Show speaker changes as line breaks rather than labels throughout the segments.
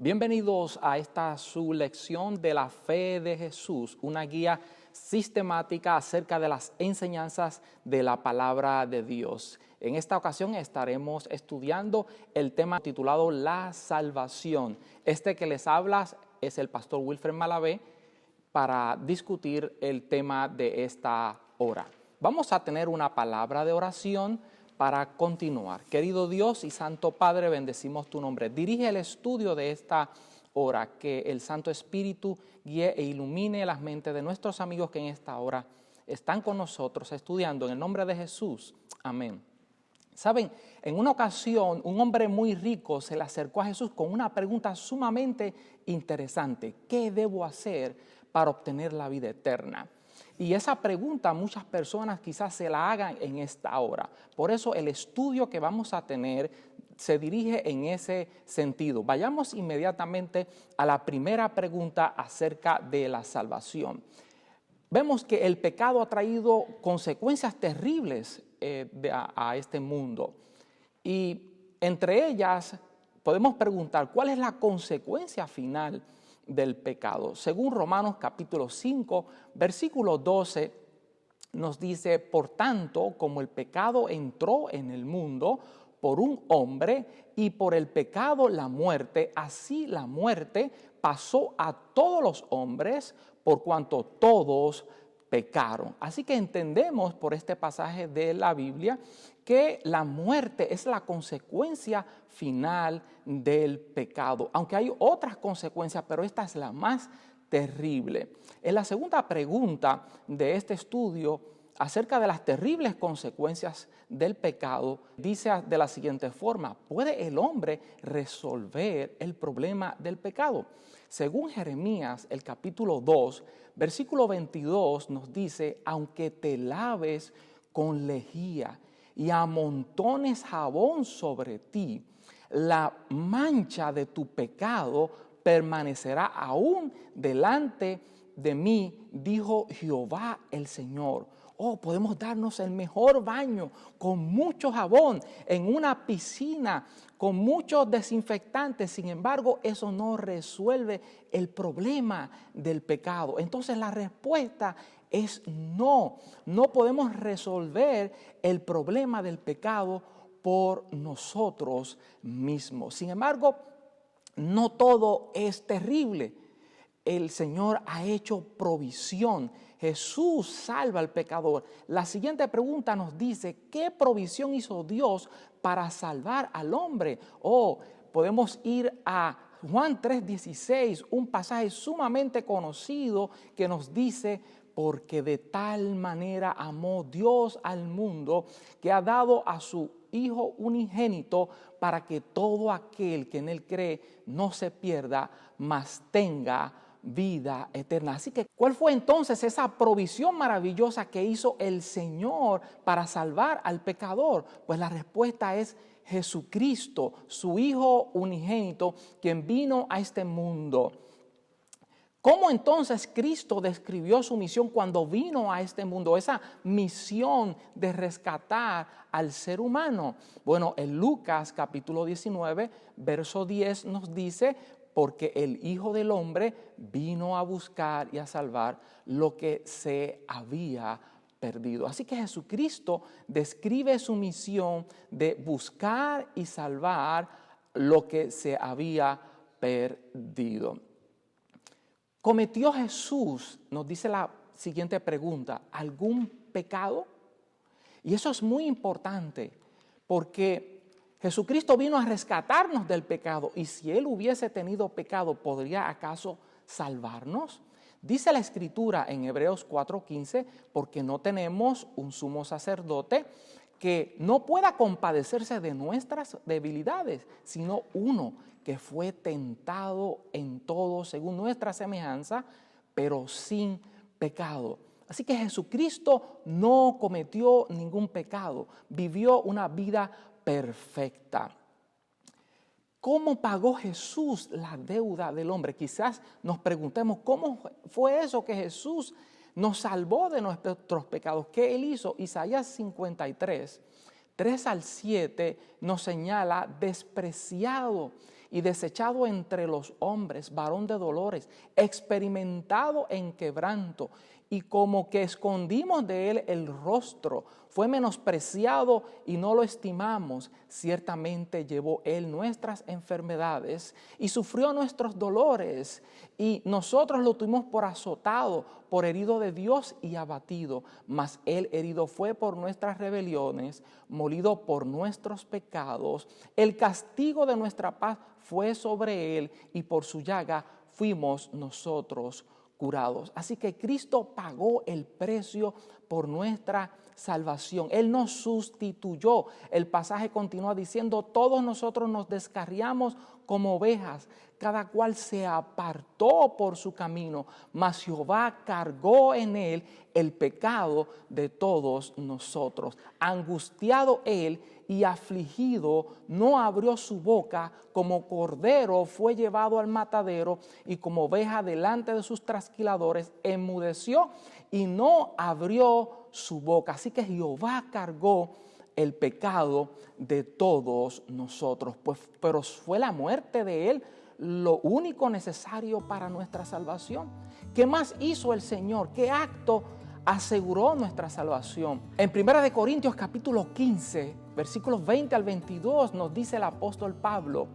Bienvenidos a esta su lección de la fe de Jesús, una guía sistemática acerca de las enseñanzas de la palabra de Dios. En esta ocasión estaremos estudiando el tema titulado La Salvación. Este que les habla es el pastor Wilfred Malavé para discutir el tema de esta hora. Vamos a tener una palabra de oración para continuar. Querido Dios y Santo Padre, bendecimos tu nombre. Dirige el estudio de esta hora, que el Santo Espíritu guíe e ilumine las mentes de nuestros amigos que en esta hora están con nosotros estudiando. En el nombre de Jesús, amén. Saben, en una ocasión un hombre muy rico se le acercó a Jesús con una pregunta sumamente interesante. ¿Qué debo hacer para obtener la vida eterna? Y esa pregunta muchas personas quizás se la hagan en esta hora. Por eso el estudio que vamos a tener se dirige en ese sentido. Vayamos inmediatamente a la primera pregunta acerca de la salvación. Vemos que el pecado ha traído consecuencias terribles a este mundo. Y entre ellas podemos preguntar, ¿cuál es la consecuencia final del pecado? Según Romanos capítulo 5, versículo 12, nos dice: por tanto, como el pecado entró en el mundo por un hombre y por el pecado la muerte, así la muerte pasó a todos los hombres por cuanto todos pecaron. Así que entendemos por este pasaje de la Biblia que la muerte es la consecuencia final del pecado, aunque hay otras consecuencias, pero esta es la más terrible. En la segunda pregunta de este estudio acerca de las terribles consecuencias del pecado, dice de la siguiente forma: ¿puede el hombre resolver el problema del pecado? Según Jeremías, el capítulo 2, versículo 22 nos dice: aunque te laves con lejía y amontones jabón sobre ti, la mancha de tu pecado permanecerá aún delante de mí, dijo Jehová el Señor. Oh, podemos darnos el mejor baño con mucho jabón en una piscina con muchos desinfectantes. Sin embargo, eso no resuelve el problema del pecado. Entonces la respuesta es no. No podemos resolver el problema del pecado por nosotros mismos. Sin embargo, no todo es terrible. El Señor ha hecho provisión. Jesús salva al pecador. La siguiente pregunta nos dice: ¿qué provisión hizo Dios para salvar al hombre? Podemos ir a Juan 3:16, un pasaje sumamente conocido que nos dice: porque de tal manera amó Dios al mundo que ha dado a su Hijo unigénito, para que todo aquel que en él cree no se pierda, mas tenga vida eterna. Así que, ¿cuál fue entonces esa provisión maravillosa que hizo el Señor para salvar al pecador? Pues la respuesta es Jesucristo, su Hijo unigénito, quien vino a este mundo. ¿Cómo entonces Cristo describió su misión cuando vino a este mundo? Esa misión de rescatar al ser humano. Bueno, en Lucas capítulo 19, verso 10 nos dice: porque el Hijo del Hombre vino a buscar y a salvar lo que se había perdido. Así que Jesucristo describe su misión de buscar y salvar lo que se había perdido. ¿Cometió Jesús, nos dice la siguiente pregunta, algún pecado? Y eso es muy importante, porque Jesucristo vino a rescatarnos del pecado, y si Él hubiese tenido pecado, ¿podría acaso salvarnos? Dice la Escritura en Hebreos 4:15, porque no tenemos un sumo sacerdote que no pueda compadecerse de nuestras debilidades, sino uno que fue tentado en todo según nuestra semejanza, pero sin pecado. Así que Jesucristo no cometió ningún pecado, vivió una vida perfecta. ¿Cómo pagó Jesús la deuda del hombre? Quizás nos preguntemos, ¿cómo fue eso que Jesús nos salvó de nuestros pecados? ¿Qué Él hizo? Isaías 53, 3 al 7 nos señala: despreciado y desechado entre los hombres, varón de dolores, experimentado en quebranto, y como que escondimos de él el rostro, fue menospreciado y no lo estimamos. Ciertamente llevó él nuestras enfermedades y sufrió nuestros dolores, y nosotros lo tuvimos por azotado, por herido de Dios y abatido. Mas él herido fue por nuestras rebeliones, molido por nuestros pecados. El castigo de nuestra paz fue sobre él, y por su llaga fuimos nosotros curados. Así que Cristo pagó el precio por nuestra salvación. Él nos sustituyó. El pasaje continúa diciendo: todos nosotros nos descarriamos como ovejas, cada cual se apartó por su camino, mas Jehová cargó en él el pecado de todos nosotros. Angustiado él y afligido, no abrió su boca, como cordero fue llevado al matadero, y como oveja delante de sus trasquiladores, enmudeció y no abrió su boca. Así que Jehová cargó el pecado de todos nosotros, pero fue la muerte de él lo único necesario para nuestra salvación. ¿Qué más hizo el Señor? ¿Qué acto aseguró nuestra salvación? En 1 Corintios capítulo 15, versículos 20 al 22, nos dice el apóstol Pablo: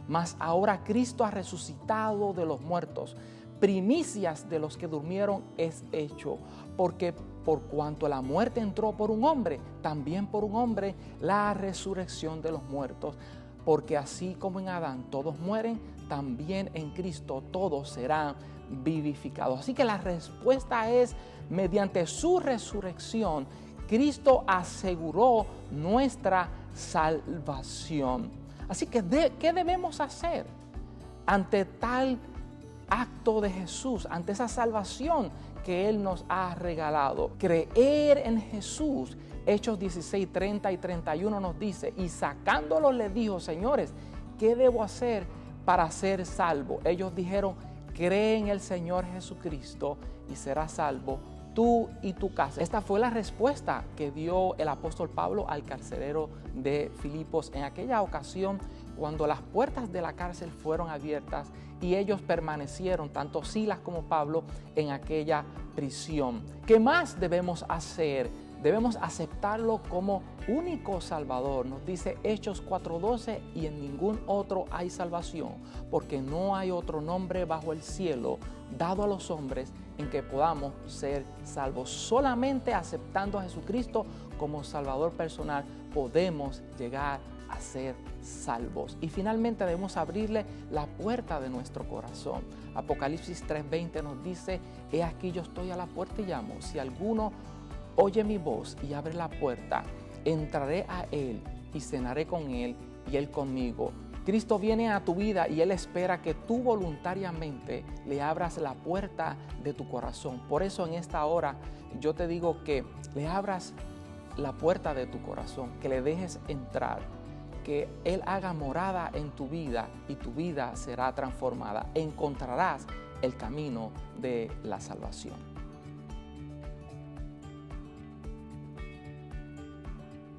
mas ahora Cristo ha resucitado de los muertos, primicias de los que durmieron es hecho, porque por cuanto la muerte entró por un hombre, también por un hombre la resurrección de los muertos. Porque así como en Adán todos mueren, también en Cristo todos serán vivificados. Así que la respuesta es: mediante su resurrección, Cristo aseguró nuestra salvación. Así que, ¿qué debemos hacer ante tal acto de Jesús, ante esa salvación que Él nos ha regalado? Creer en Jesús. Hechos 16, 30 y 31 nos dice: y sacándolos les dijo: señores, ¿qué debo hacer para ser salvo? Ellos dijeron: cree en el Señor Jesucristo y serás salvo tú y tu casa. Esta fue la respuesta que dio el apóstol Pablo al carcelero de Filipos en aquella ocasión, cuando las puertas de la cárcel fueron abiertas y ellos permanecieron, tanto Silas como Pablo, en aquella prisión. ¿Qué más debemos hacer? Debemos aceptarlo como único Salvador. Nos dice Hechos 4:12: y en ningún otro hay salvación, porque no hay otro nombre bajo el cielo dado a los hombres en que podamos ser salvos. Solamente aceptando a Jesucristo como Salvador personal podemos llegar a ser salvos. Y finalmente debemos abrirle la puerta de nuestro corazón. Apocalipsis 3:20 nos dice: he aquí yo estoy a la puerta y llamo. Si alguno oye mi voz y abre la puerta, entraré a él y cenaré con él y él conmigo. Cristo viene a tu vida y Él espera que tú voluntariamente le abras la puerta de tu corazón. Por eso en esta hora yo te digo que le abras la puerta de tu corazón, que le dejes entrar, que Él haga morada en tu vida y tu vida será transformada. Encontrarás el camino de la salvación.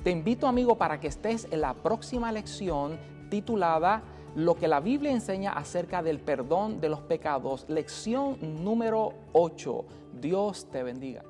Te invito, amigo, para que estés en la próxima lección titulada Lo que la Biblia enseña acerca del perdón de los pecados, lección número 8. Dios te bendiga.